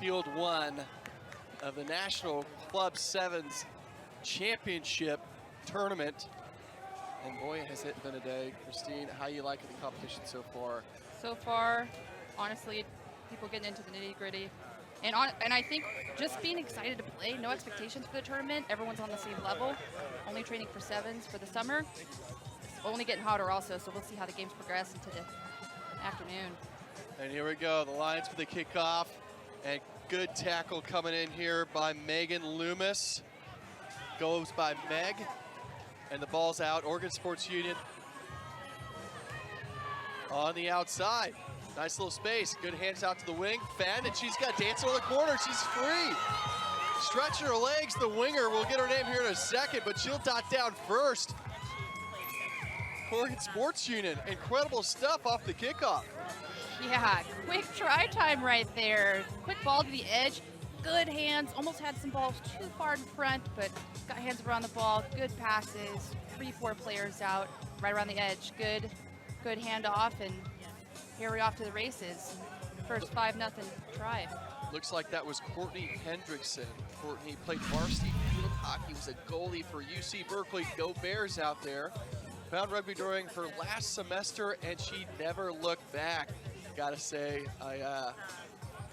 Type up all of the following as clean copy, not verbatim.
Field 1 of the National Club Sevens Championship Tournament. And boy, has it been a day. Christine, how you liking the competition so far? So far, honestly, people getting into the nitty-gritty. And I think just being excited to play, no expectations for the tournament. Everyone's on the same level. Only training for sevens for the summer. It's only getting hotter also, so we'll see how the games progress into the afternoon. And here we go, the Lions for the kickoff. And good tackle coming in here by Megan Loomis. Goes by Meg. And the ball's out. Oregon Sports Union on the outside. Nice little space. Good hands out to the wing. Fenn, and she's got dancing on the corner. She's free. Stretching her legs. The winger, we'll get her name here in a second, but she'll dot down first. Oregon Sports Union, incredible stuff off the kickoff. Yeah, quick try time right there. Quick ball to the edge. Good hands. Almost had some balls too far in front, but got hands around the ball. Good passes. 3-4 players out right around the edge. Good handoff, and here we're off to the races. First 5-0 try. Looks like that was Courtney Hendrickson. Courtney played varsity field hockey, was a goalie for UC Berkeley. Go Bears out there. Found rugby during her last semester, and she never looked back. Gotta say, I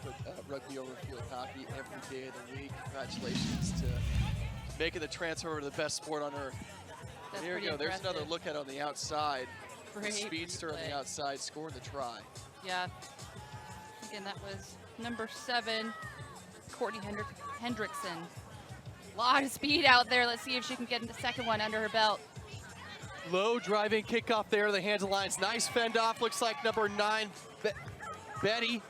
put rugby over field hockey every day of the week. Congratulations to making the transfer to the best sport on earth. That's Here we go. impressive. There's another look at on the outside. Great Speedster on the play. outside scoring the try. Yeah. Again, that was number 7, Courtney Hendrickson. A lot of speed out there. Let's see if she can get the second one under her belt. Low driving kickoff there. The hands of Lions. Nice fend off. Looks like number 9, Betty,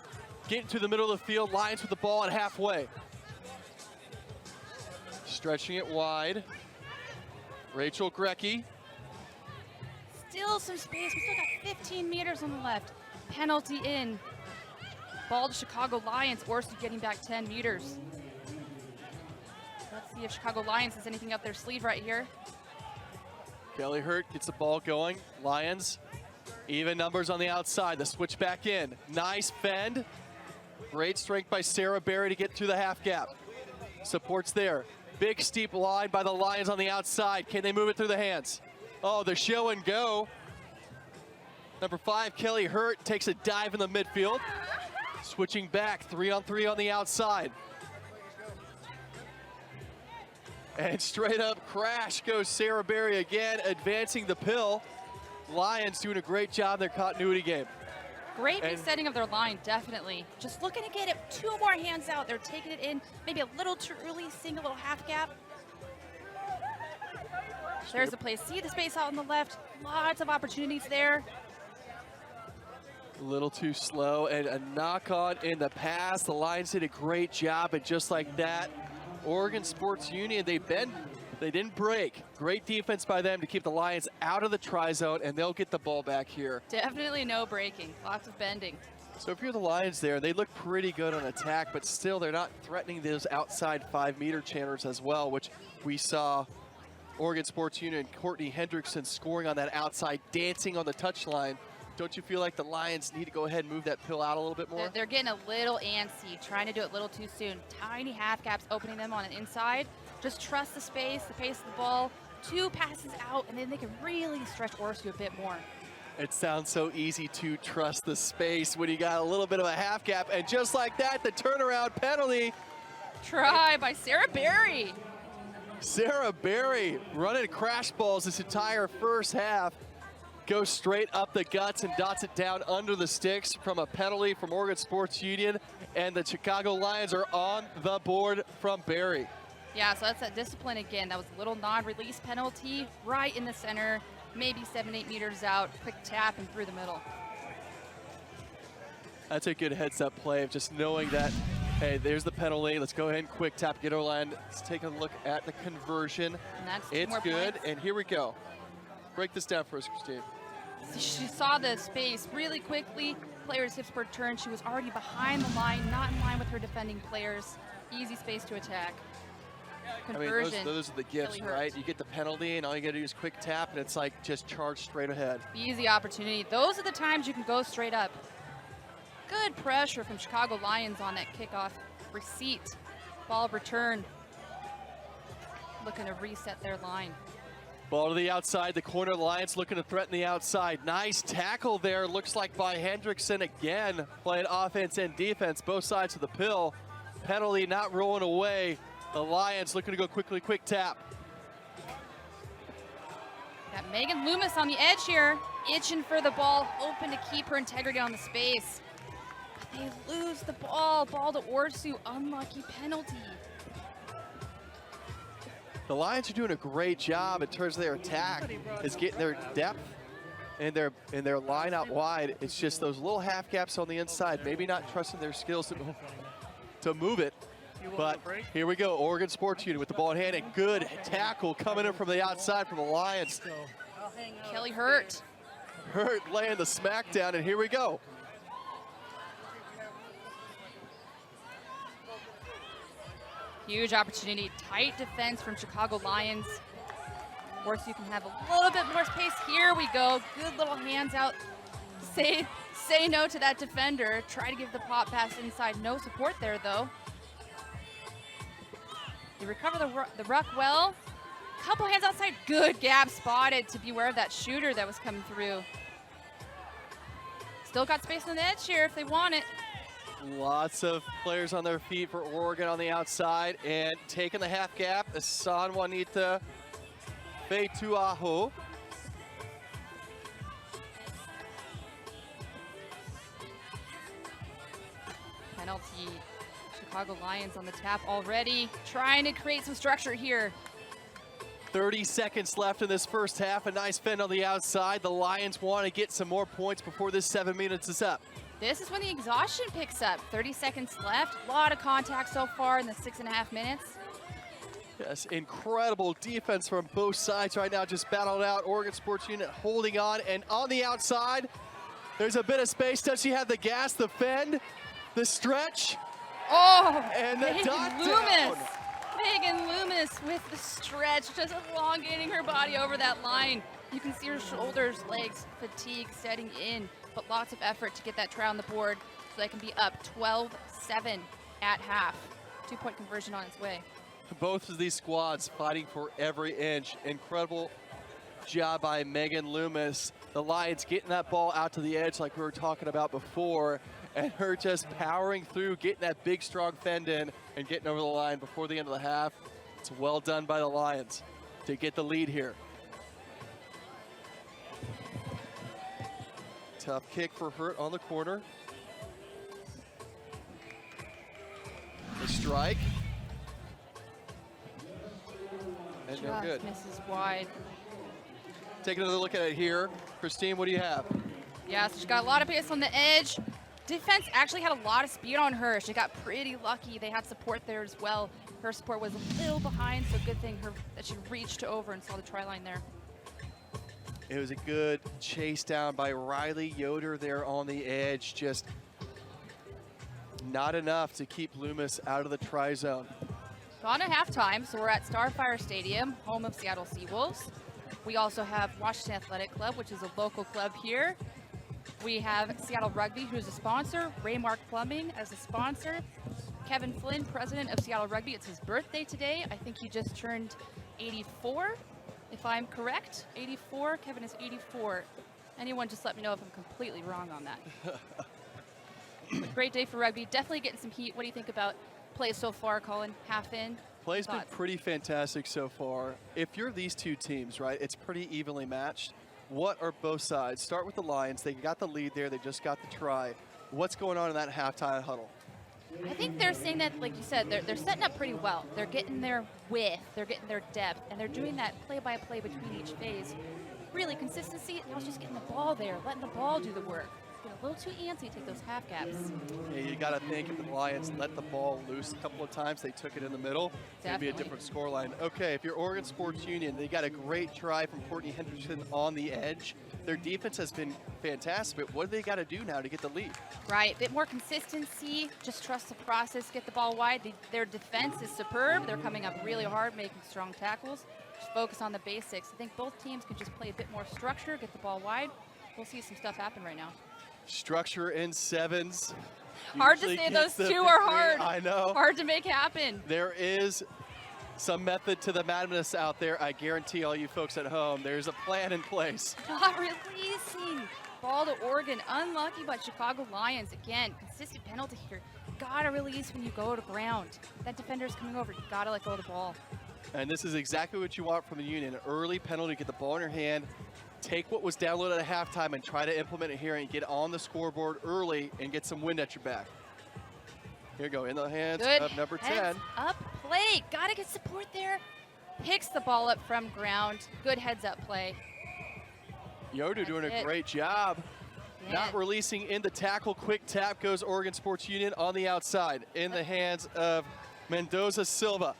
getting to the middle of the field. Lions with the ball at halfway. Stretching it wide. Rachel Grecki. Still some space. We still got 15 meters on the left. Penalty in. Ball to Chicago Lions. ORSU getting back 10 meters. Let's see if Chicago Lions has anything up their sleeve right here. Kelly Hurt gets the ball going. Lions, even numbers on the outside. The switch back in. Nice fend. Great strength by Sarah Berry to get through the half gap. Supports there. Big steep line by the Lions on the outside. Can they move it through the hands? Oh, the show and go. Number 5, Kelly Hurt takes a dive in the midfield. Switching back, 3-on-3 on the outside. And straight up crash goes Sarah Berry again, advancing the pill. Lions doing a great job in their continuity game. Great resetting of their line, definitely. Just looking to get it 2 more hands out. They're taking it in maybe a little too early, seeing a little half gap. There's the play. See the space out on the left. Lots of opportunities there. A little too slow, and a knock on in the pass. The Lions did a great job, and just like that, Oregon Sports Union, they didn't break. Great defense by them to keep the Lions out of the try zone, and they'll get the ball back here. Definitely no breaking. Lots of bending. So if you're the Lions there, they look pretty good on attack, but still they're not threatening those outside 5-meter channers as well, which we saw Oregon Sports Union, Courtney Hendrickson scoring on that outside, dancing on the touchline. Don't you feel like the Lions need to go ahead and move that pill out a little bit more? They're getting a little antsy, trying to do it a little too soon. Tiny half gaps opening them on an inside. Just trust the space, the pace of the ball. 2 passes out, and then they can really stretch ORSU a bit more. It sounds so easy to trust the space when you got a little bit of a half gap, and just like that, the turnaround penalty. Try by Sarah Berry. Sarah Berry running crash balls this entire first half. Goes straight up the guts and dots it down under the sticks from a penalty from Oregon Sports Union, and the Chicago Lions are on the board from Berry. Yeah, so that's that discipline again. That was a little non-release penalty right in the center, maybe 7-8 meters out. Quick tap and through the middle. That's a good heads-up play of just knowing that, hey, there's the penalty. Let's go ahead and quick tap, get our line. Let's take a look at the conversion. And that's it's more good, points. and here we go. Break this down for us, Christine. She saw the space really quickly. Player's hips per turn. She was already behind the line, not in line with her defending players. Easy space to attack. Conversion. I mean, those are the gifts, really right? You get the penalty, and all you got to do is quick tap, and it's like just charge straight ahead. Easy opportunity. Those are the times you can go straight up. Good pressure from Chicago Lions on that kickoff. receipt. Ball return. Looking to reset their line. Ball to the outside, the corner Lions looking to threaten the outside. Nice tackle there, looks like by Hendrickson again, playing offense and defense, both sides of the pill. Penalty not rolling away. The Lions looking to go quickly, quick tap. Got Megan Loomis on the edge here, itching for the ball, hoping to keep her integrity on the space. They lose the ball. Ball to ORSU, unlucky penalty. The Lions are doing a great job in terms of their attack. Is getting their depth and their line out wide. It's just those little half gaps on the inside. Maybe not trusting their skills to move it. But here we go, Oregon Sports Unit with the ball in hand, and good tackle coming in from the outside from the Lions. Kelly Hurt. Hurt laying the smack down, and here we go. Huge opportunity, tight defense from Chicago Lions. ORSU can have a little bit more space. Here we go, good little hands out. Say no to that defender. Try to give the pop pass inside, no support there though. They recover the ruck well. Couple hands outside, good gap spotted to beware of that shooter that was coming through. Still got space on the edge here if they want it. Lots of players on their feet for Oregon on the outside, and taking the half gap, Asan Juanita Feituaho. Penalty. Chicago Lions on the tap already, trying to create some structure here. 30 seconds left in this first half. A nice fend on the outside. The Lions want to get some more points before this 7 minutes is up. This is when the exhaustion picks up. 30 seconds left. A lot of contact so far in the 6.5 minutes. Yes, incredible defense from both sides right now. Just battled out. Oregon Sports Unit holding on, and on the outside, there's a bit of space. Does she have the gas, the fend, the stretch? Oh, and the Megan dot Loomis. down. Megan Loomis with the stretch, just elongating her body over that line. You can see her shoulders, legs, fatigue setting in, but lots of effort to get that try on the board so they can be up 12-7 at half. 2-point conversion on its way. Both of these squads fighting for every inch. Incredible job by Megan Loomis. The Lions getting that ball out to the edge like we were talking about before, and her just powering through, getting that big, strong fend in and getting over the line before the end of the half. It's well done by the Lions to get the lead here. Tough kick for Hurt on the corner. The strike. And no good. Misses wide. Take another look at it here. Christine, what do you have? Yeah, so she got a lot of pace on the edge. Defense actually had a lot of speed on her. She got pretty lucky. They had support there as well. Her support was a little behind, so good thing that she reached over and saw the try line there. It was a good chase down by Riley Yoder there on the edge. Just not enough to keep Loomis out of the try zone. Gone at halftime, so we're at Starfire Stadium, home of Seattle Seawolves. We also have Washington Athletic Club, which is a local club here. We have Seattle Rugby, who's a sponsor, Raymark Plumbing as a sponsor, Kevin Flynn, president of Seattle Rugby. It's his birthday today. I think he just turned 84, if I'm correct. 84, Kevin is 84. Anyone just let me know if I'm completely wrong on that. Great day for rugby, definitely getting some heat. What do you think about play so far, Colin? Half in? Play's been pretty fantastic so far. If you're these two teams, right, it's pretty evenly matched. What are both sides? Start with the Lions. They got the lead there. They just got the try. What's going on in that halftime huddle? I think they're saying that, like you said, they're setting up pretty well. They're getting their width, they're getting their depth, and they're doing that play-by-play between each phase. Really, consistency, now it's just getting the ball there, letting the ball do the work. Get a little too antsy, take those half gaps. Yeah, you got to think if the Lions let the ball loose a couple of times, they took it in the middle, it's going to be a different scoreline. Okay, if you're Oregon Sports Union, they got a great try from Courtney Henderson on the edge. Their defense has been fantastic, but what do they got to do now to get the lead? Right, a bit more consistency, just trust the process, get the ball wide. Their defense is superb. They're coming up really hard, making strong tackles. Just focus on the basics. I think both teams can just play a bit more structure, get the ball wide. We'll see some stuff happen right now. Structure in sevens. Hard to usually say, gets those the two are victory. hard. I know. Hard to make happen. There is some method to the madness out there. I guarantee all you folks at home, there's a plan in place. Not releasing. Ball to Oregon. Unlucky by Chicago Lions. Again, consistent penalty here. Gotta release when you go to ground. That defender's coming over. You gotta let go of the ball. And this is exactly what you want from the Union. An early penalty, get the ball in your hand, take what was downloaded at halftime and try to implement it here and get on the scoreboard early and get some wind at your back. Here you go, in the hands Good of number 10. heads up play. Gotta get support there. Picks the ball up from ground. Good heads up play. Yoder doing a great job. Yeah. Not releasing in the tackle. Quick tap goes Oregon Sports Union on the outside in the hands of Mendoza Silva.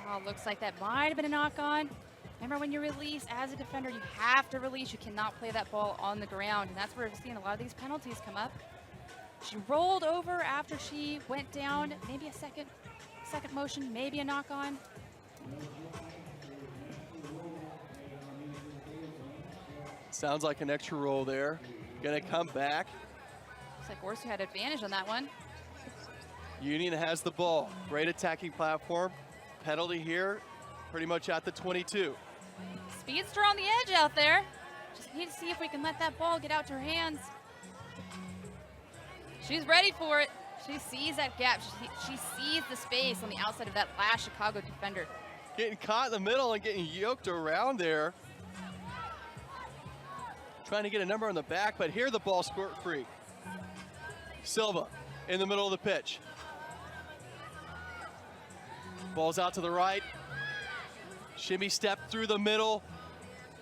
Oh, looks like that might have been a knock on. Remember, when you release as a defender, you have to release. You cannot play that ball on the ground, and that's where we're seeing a lot of these penalties come up. She rolled over after she went down. Maybe a second motion, maybe a knock on. Sounds like an extra roll there. Gonna come back. Looks like ORSU had advantage on that one. Union has the ball. Great attacking platform. Penalty here, pretty much at the 22. Speedster on the edge out there. Just need to see if we can let that ball get out to her hands. She's ready for it. She sees that gap. She sees the space on the outside of that last Chicago defender. Getting caught in the middle and getting yoked around there. Trying to get a number on the back, but here the ball squirt free. Silva in the middle of the pitch. Ball's out to the right. Shimmy step through the middle.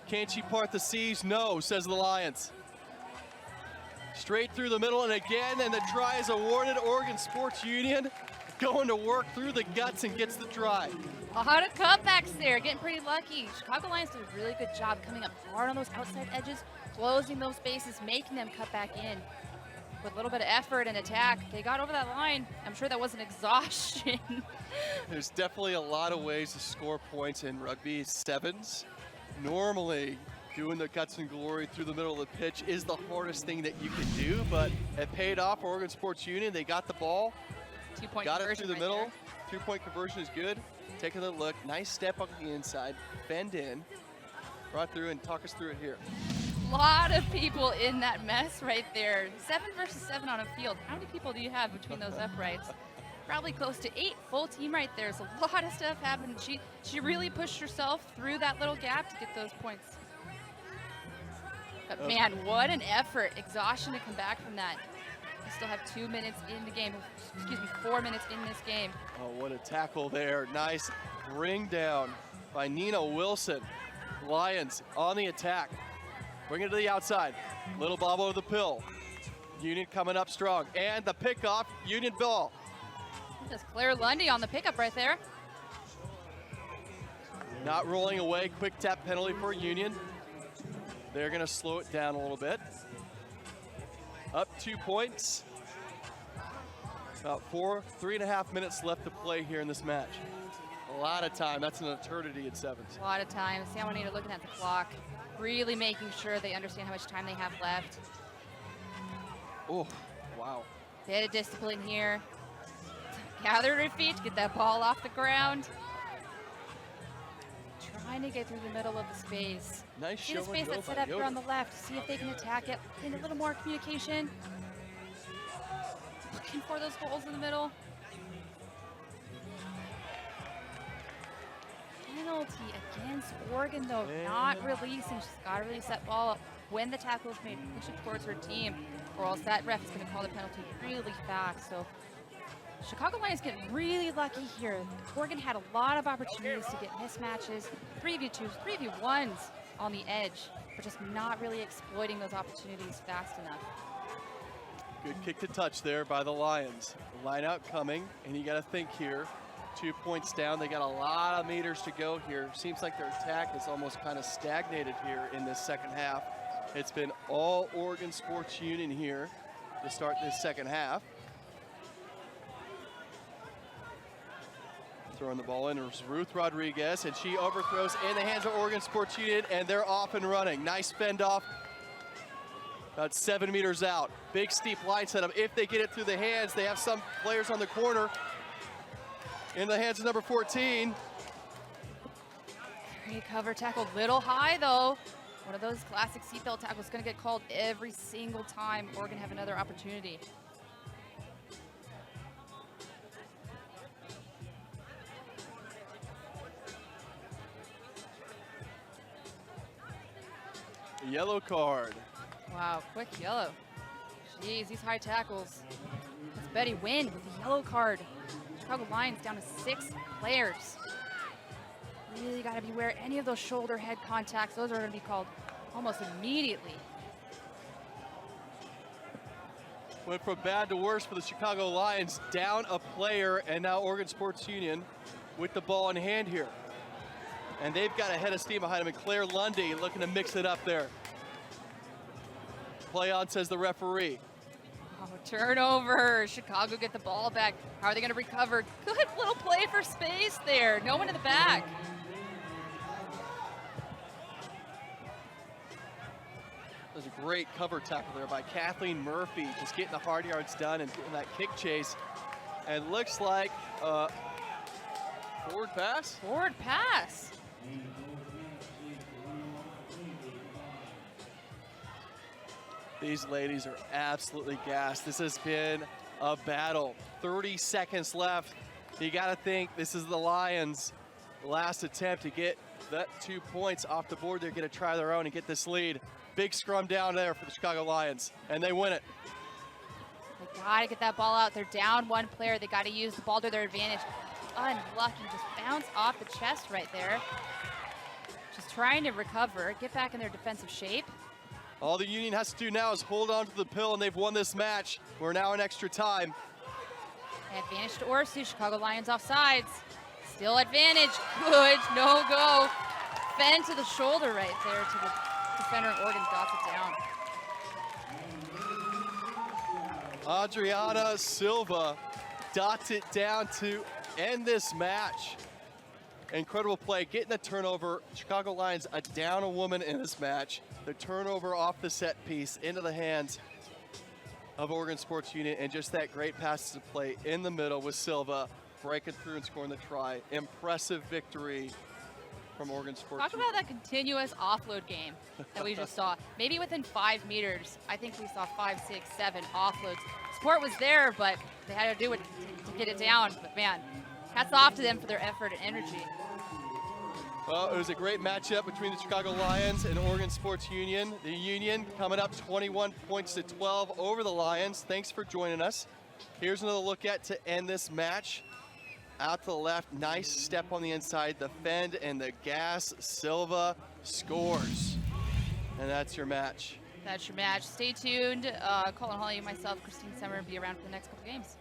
Can she part the seas? No, says the Lions. Straight through the middle, and again, and the try is awarded. Oregon Sports Union going to work through the guts and gets the try. A lot of cutbacks there, getting pretty lucky. Chicago Lions did a really good job coming up hard on those outside edges, closing those spaces, making them cut back in. With a little bit of effort and attack, they got over that line. I'm sure that wasn't exhaustion. There's definitely a lot of ways to score points in rugby. Sevens. Normally, doing the guts and glory through the middle of the pitch is the hardest thing that you can do, but it paid off for Oregon Sports Union. They got the ball, Two-point got it conversion through the right middle. there. Two-point conversion is good. Taking a look, nice step on the inside, bend in, brought through, and talk us through it here. Lot of people in that mess right there. 7 versus 7 on a field. How many people do you have between those uprights? Probably close to 8. Full team right there. So a lot of stuff happened. She really pushed herself through that little gap to get those points. But man, what an effort. Exhaustion to come back from that. We still have 2 minutes in the game. Excuse me, 4 minutes in this game. Oh, what a tackle there. Nice bring down by Nina Wilson. Lions on the attack. Bring it to the outside. Little bob over the pill. Union coming up strong. And the pickoff, Union ball. That's Claire Lundy on the pickup right there. Not rolling away. Quick tap penalty for Union. They're going to slow it down a little bit. Up 2 points. About 3.5 minutes left to play here in this match. A lot of time. That's an eternity in sevens. A lot of time. San Juanito looking at the clock, really making sure they understand how much time they have left. Oh, wow. Bit of discipline here. Gather her feet to get that ball off the ground. Trying to get through the middle of the space. Nice See show the space and go that's set by up here Yoder. on the left. See if they can attack it. Need a little more communication. Looking for those holes in the middle. Penalty against Oregon, though, not releasing. She's got to release that ball when the tackle is made, push it towards her team, or else that ref is going to call the penalty really fast. So Chicago Lions get really lucky here. Oregon had a lot of opportunities to get mismatches, 3v2s, 3v1s on the edge, but just not really exploiting those opportunities fast enough. Good kick to touch there by the Lions. Line out coming, and you got to think here. 2 points down. They got a lot of meters to go here. Seems like their attack is almost kind of stagnated here in this second half. It's been all Oregon Sports Union here to start this second half. Throwing the ball in is Ruth Rodriguez, and she overthrows in the hands of Oregon Sports Union, and they're off and running. Nice fend off About 7 meters out. Big steep line setup. If they get it through the hands, they have some players on the corner. In the hands of number 14. Great cover tackle, little high though. One of those classic seatbelt tackles going to get called every single time. Oregon have another opportunity. Yellow card. Wow, quick yellow. Jeez, these high tackles. That's Betty Wynn with the yellow card. Chicago Lions down to 6 players. Really got to beware any of those shoulder head contacts. Those are going to be called almost immediately. Went from bad to worse for the Chicago Lions. Down a player, and now Oregon Sports Union with the ball in hand here. And they've got a head of steam behind them. And Claire Lundy looking to mix it up there. Play on, says the referee. Oh, turnover. Chicago get the ball back. How are they going to recover? Good little play for space there. No one in the back. There's a great cover tackle there by Kathleen Murphy, just getting the hard yards done and getting that kick chase. And looks like forward pass? Forward pass. These ladies are absolutely gassed. This has been a battle. 30 seconds left. You got to think this is the Lions' last attempt to get that 2 points off the board. They're going to try their own and get this lead. Big scrum down there for the Chicago Lions, and they win it. They got to get that ball out. They're down one player. They got to use the ball to their advantage. Unlucky, just bounce off the chest right there. Just trying to recover, get back in their defensive shape. All the Union has to do now is hold on to the pill, and they've won this match. We're now in extra time. Advantage to ORSU. Chicago Lions offsides. Still advantage. Good. No go. Fend to the shoulder right there to the defender, and Oregon dots it down. Adriana Silva dots it down to end this match. Incredible play, getting the turnover. Chicago Lions down a woman in this match. The turnover off the set piece into the hands of Oregon Sports Union, and just that great passes to play in the middle with Silva breaking through and scoring the try. Impressive victory from Oregon Sports Talk Union. about that continuous offload game that we just saw. Maybe within 5 meters, I think we saw 5, 6, 7 offloads. Support was there, but they had to do it to get it down. But man, hats off to them for their effort and energy. Well, it was a great matchup between the Chicago Lions and Oregon Sports Union. The Union coming up 21 points to 12 over the Lions. Thanks for joining us. Here's another look at to end this match. Out to the left, nice step on the inside. The fend and the gas. Silva scores. And that's your match. That's your match. Stay tuned. Colin Hawley and myself, Christine Summer, will be around for the next couple games.